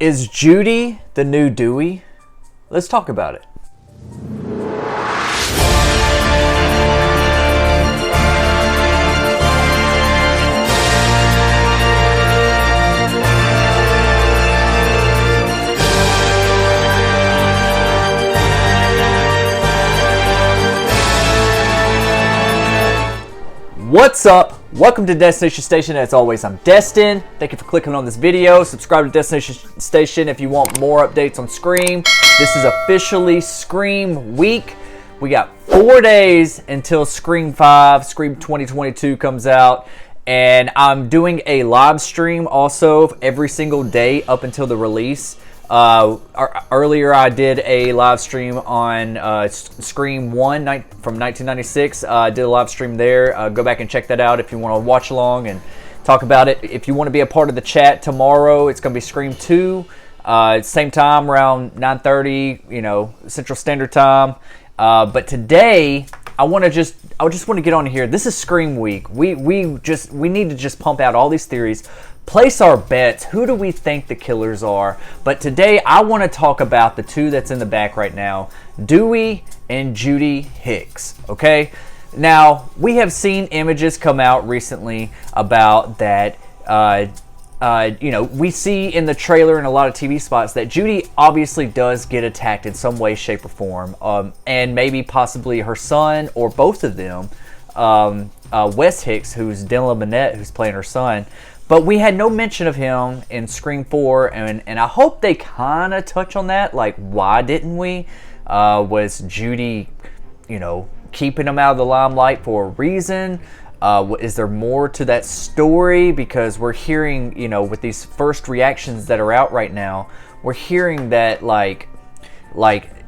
Is Judy the new Dewey? Let's talk about it. What's up? Welcome to Destination Station. As always, I'm Destin. Thank you for clicking on this video. Subscribe to Destination Station if you want more updates on Scream. This is officially Scream week. We got 4 days until Scream 5, Scream 2022 comes out. And I'm doing a live stream also every single day up until the release. Earlier I did a live stream on Scream 1 from 1996. I did a live stream there. Go back and check that out if you want to watch along and talk about it. If you want to be a part of the chat tomorrow, it's going to be Scream 2. Same time, around 9:30, Central Standard Time. But today, I just want to get on here. This is Scream Week. We need to just pump out all these theories. Place our bets. Who do we think the killers are? But today, I want to talk about the two that's in the back right now, Dewey and Judy Hicks. Okay? Now, we have seen images come out recently about that. We see in the trailer and a lot of TV spots that Judy obviously does get attacked in some way, shape, or form. And maybe possibly her son or both of them, Wes Hicks, who's Dylan Minnette, who's playing her son. But we had no mention of him in Scream 4, and I hope they kind of touch on that. Like, why didn't we? Was Judy, keeping him out of the limelight for a reason? Is there more to that story? Because we're hearing, with these first reactions that are out right now, we're hearing that like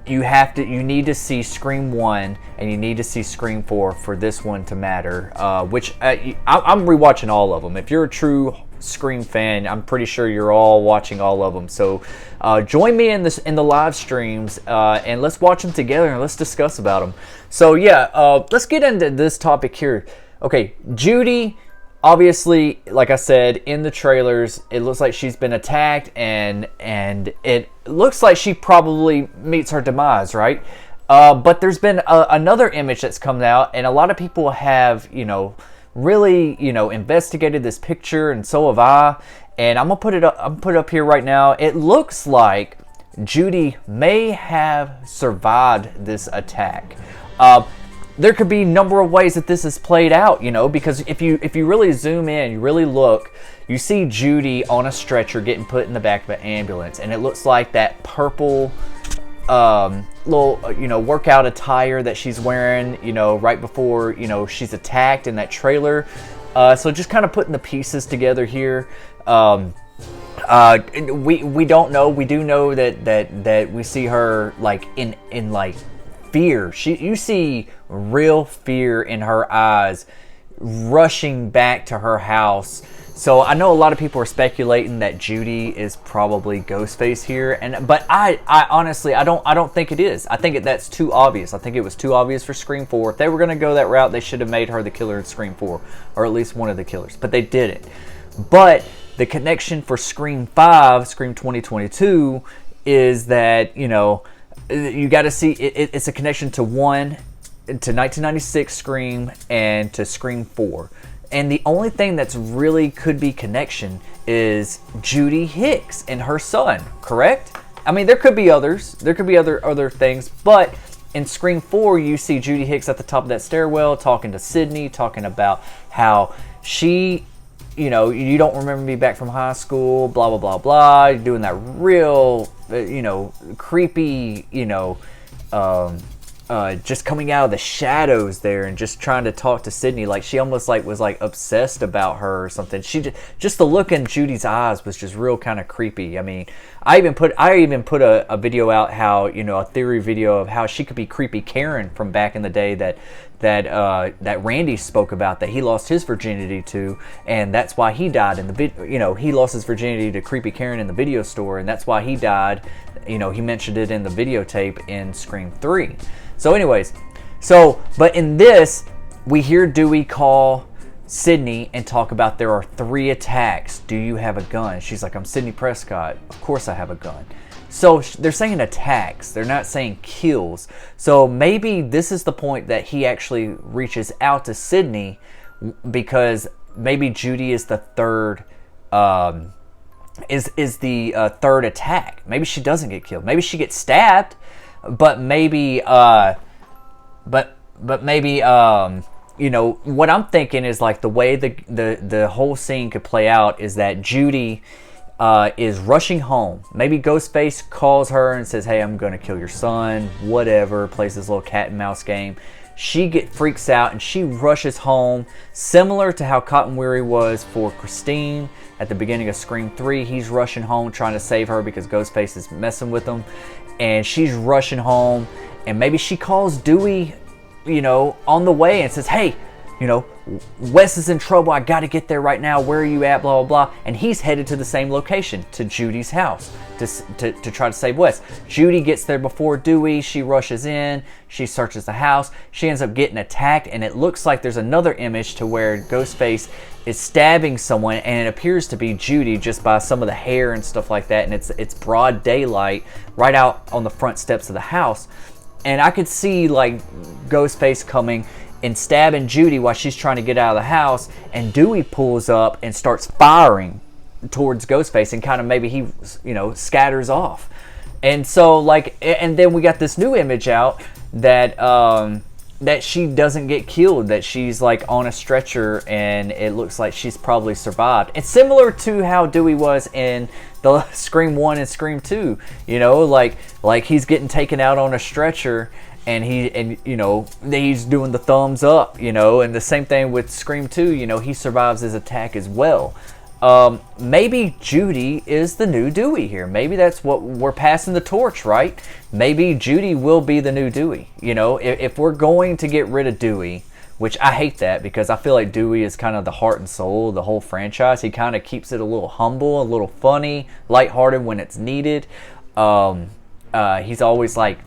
you need to see Scream 1 and you need to see Scream 4 for this one to matter. Which I'm rewatching all of them. If you're a true Scream fan, I'm pretty sure you're all watching all of them. So join me in the live streams and let's watch them together and let's discuss about them. So yeah, let's get into this topic here. Okay, Judy, obviously, like I said, in the trailers, it looks like she's been attacked, and it looks like she probably meets her demise, right? But there's been another image that's come out, and a lot of people have, really, investigated this picture, and so have I. And I'm gonna put it up here right now. It looks like Judy may have survived this attack. There could be a number of ways that this is played out, because if you really zoom in, you really look, you see Judy on a stretcher getting put in the back of an ambulance, and it looks like that purple little workout attire that she's wearing, right before she's attacked in that trailer. So just kind of putting the pieces together here. We don't know. We do know that we see her like in like fear. You see real fear in her eyes, rushing back to her house. So I know a lot of people are speculating that Judy is probably Ghostface here, but I honestly I don't think it is. I think that's too obvious. I think it was too obvious for Scream 4. If they were going to go that route, they should have made her the killer in Scream 4, or at least one of the killers. But they didn't. But the connection for Scream 5, Scream 2022, is that you got to see it's a connection to 1996 Scream and to Scream 4. And the only thing that's really could be connection is Judy Hicks and her son, correct? I mean, there could be others. There could be other things. But in Scream 4, you see Judy Hicks at the top of that stairwell talking to Sydney, talking about how she, you don't remember me back from high school, blah, blah, blah, blah. You're doing that real, creepy, just coming out of the shadows there and just trying to talk to Sydney, like she almost was obsessed about her or something. She just the look in Judy's eyes was just real kind of creepy. I mean, I even put a video out how a theory video of how she could be creepy Karen from back in the day that Randy spoke about, that he lost his virginity to, and that's why he died in the video. He lost his virginity to creepy Karen in the video store, and that's why he died. He mentioned it in the videotape in Scream 3. So anyways, but in this, we hear Dewey call Sydney and talk about there are 3 attacks. Do you have a gun? She's like, I'm Sydney Prescott. Of course I have a gun. So they're saying attacks. They're not saying kills. So maybe this is the point that he actually reaches out to Sydney, because maybe Judy is the third third attack. Maybe she doesn't get killed. Maybe she gets stabbed, but maybe you know, what I'm thinking is like the way the whole scene could play out is that Judy is rushing home. Maybe Ghostface calls her and says, hey, I'm going to kill your son, whatever, plays this little cat and mouse game. She freaks out and she rushes home, similar to how Cotton Weary was for Christine at the beginning of Scream 3. He's rushing home trying to save her because Ghostface is messing with him, and she's rushing home, and maybe she calls Dewey, you know, on the way and says, hey, you know, Wes is in trouble. I got to get there right now. Where are you at? Blah, blah, blah. And he's headed to the same location, to Judy's house, to try to save Wes. Judy gets there before Dewey. She rushes in. She searches the house. She ends up getting attacked. And it looks like there's another image to where Ghostface is stabbing someone. And it appears to be Judy just by some of the hair and stuff like that. And it's broad daylight right out on the front steps of the house. And I could see like Ghostface coming and stabbing Judy while she's trying to get out of the house, and Dewey pulls up and starts firing towards Ghostface, and kind of maybe he, you know, scatters off. And so like, and then we got this new image out that that she doesn't get killed, that she's like on a stretcher, and it looks like she's probably survived. It's similar to how Dewey was in the Scream 1 and Scream 2, you know, like he's getting taken out on a stretcher, and you know, he's doing the thumbs up, you know, and the same thing with Scream 2, you know, he survives his attack as well. Maybe Judy is the new Dewey here. Maybe that's what we're passing the torch, right? Maybe Judy will be the new Dewey. You know, if we're going to get rid of Dewey, which I hate that because I feel like Dewey is kind of the heart and soul of the whole franchise. He kind of keeps it a little humble, a little funny, lighthearted when it's needed. He's always like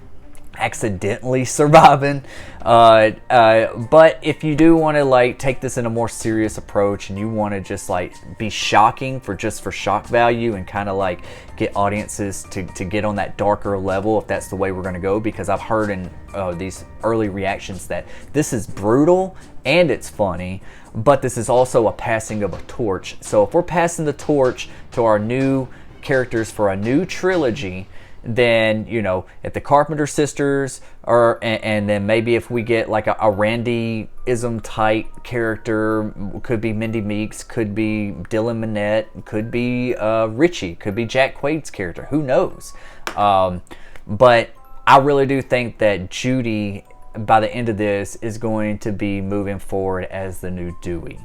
accidentally surviving, but if you do want to like take this in a more serious approach and you want to just like be shocking for shock value and kind of like get audiences to get on that darker level, if that's the way we're going to go, because I've heard in these early reactions that this is brutal and it's funny, but this is also a passing of a torch. So if we're passing the torch to our new characters for a new trilogy, then, you know, if the Carpenter sisters are, and then maybe if we get like a Randy-ism type character, could be Mindy Meeks, could be Dylan Minnette, could be Richie, could be Jack Quaid's character, who knows? But I really do think that Judy, by the end of this, is going to be moving forward as the new Dewey.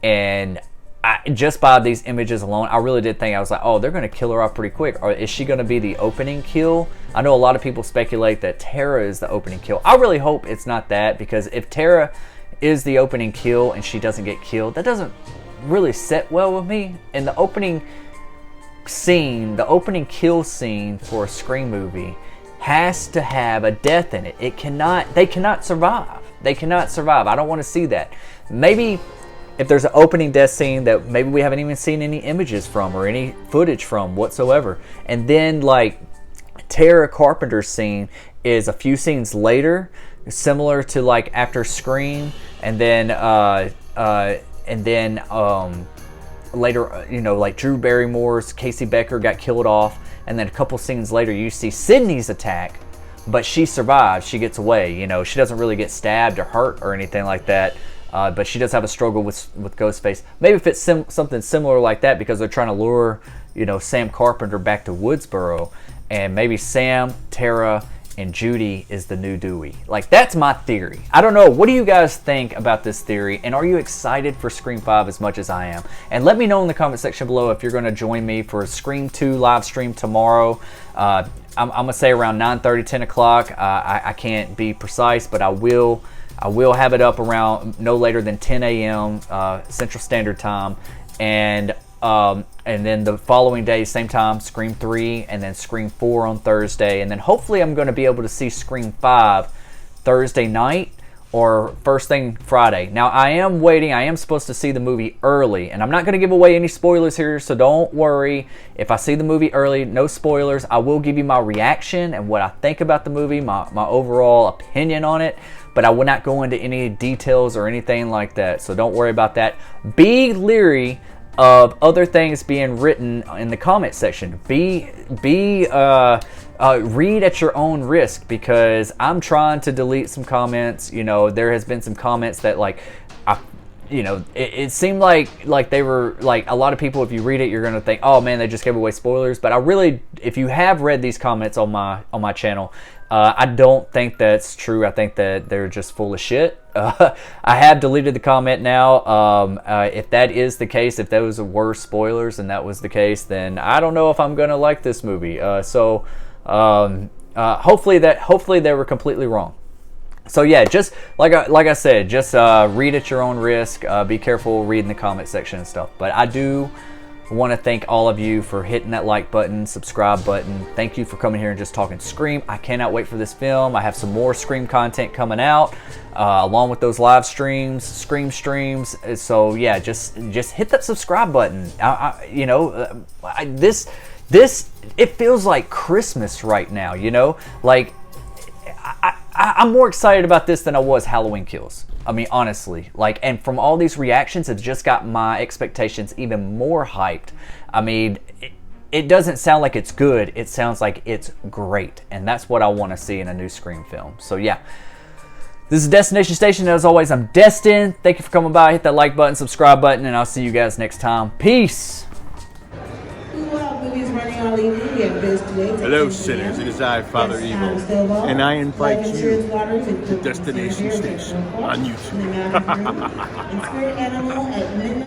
And just by these images alone, I really did think, I was like, oh, they're going to kill her off pretty quick. Or is she going to be the opening kill? I know a lot of people speculate that Tara is the opening kill. I really hope it's not that, because if Tara is the opening kill and she doesn't get killed, that doesn't really sit well with me. And the opening scene, the opening kill scene for a Scream movie has to have a death in it. They cannot survive. They cannot survive. I don't want to see that. Maybe if there's an opening death scene that maybe we haven't even seen any images from or any footage from whatsoever, and then like Tara Carpenter's scene is a few scenes later, similar to like after Scream, and then later, you know, like Drew Barrymore's Casey Becker got killed off, and then a couple scenes later you see Sydney's attack, but she survives, she gets away, you know, she doesn't really get stabbed or hurt or anything like that. But she does have a struggle with Ghostface. Maybe if it's something similar like that, because they're trying to lure, you know, Sam Carpenter back to Woodsboro, and maybe Sam, Tara, and Judy is the new Dewey. Like, that's my theory. I don't know. What do you guys think about this theory? And are you excited for Scream 5 as much as I am? And let me know in the comment section below if you're going to join me for a Scream 2 live stream tomorrow. I'm going to say around 9:30, 10 o'clock. I can't be precise, but I will have it up around no later than 10 a.m. Central Standard Time, and then the following day, same time, Scream 3, and then Scream 4 on Thursday, and then hopefully I'm going to be able to see Scream 5 Thursday night or first thing Friday. Now, I am waiting. I am supposed to see the movie early, and I'm not going to give away any spoilers here, so don't worry. If I see the movie early, no spoilers. I will give you my reaction and what I think about the movie, my overall opinion on it, but I will not go into any details or anything like that, so don't worry about that. Be leery of other things being written in the comment section. Read at your own risk, because I'm trying to delete some comments. You know, there has been some comments that, like, it seemed like they were, like, a lot of people, if you read it, you're going to think, oh man, they just gave away spoilers. But I really, if you have read these comments on my channel, I don't think that's true. I think that they're just full of shit. I have deleted the comment now. If that is the case, if those were spoilers and that was the case, then I don't know if I'm going to like this movie. Hopefully they were completely wrong. So yeah, just like I said, just read at your own risk. Be careful reading the comment section and stuff. But I do want to thank all of you for hitting that like button, subscribe button. Thank you for coming here and just talking Scream. I cannot wait for this film. I have some more Scream content coming out, along with those live streams, Scream streams. So yeah, just hit that subscribe button. This it feels like Christmas right now. You know, like I'm more excited about this than I was Halloween Kills. I mean, honestly, like, and from all these reactions, it's just got my expectations even more hyped. I mean, it doesn't sound like it's good. It sounds like it's great. And that's what I want to see in a new Scream film. So yeah, this is Destination Station. As always, I'm Destin. Thank you for coming by. Hit that like button, subscribe button, and I'll see you guys next time. Peace. Hello, sinners. It is I, Father Evil, and I invite you to Destination Station on YouTube.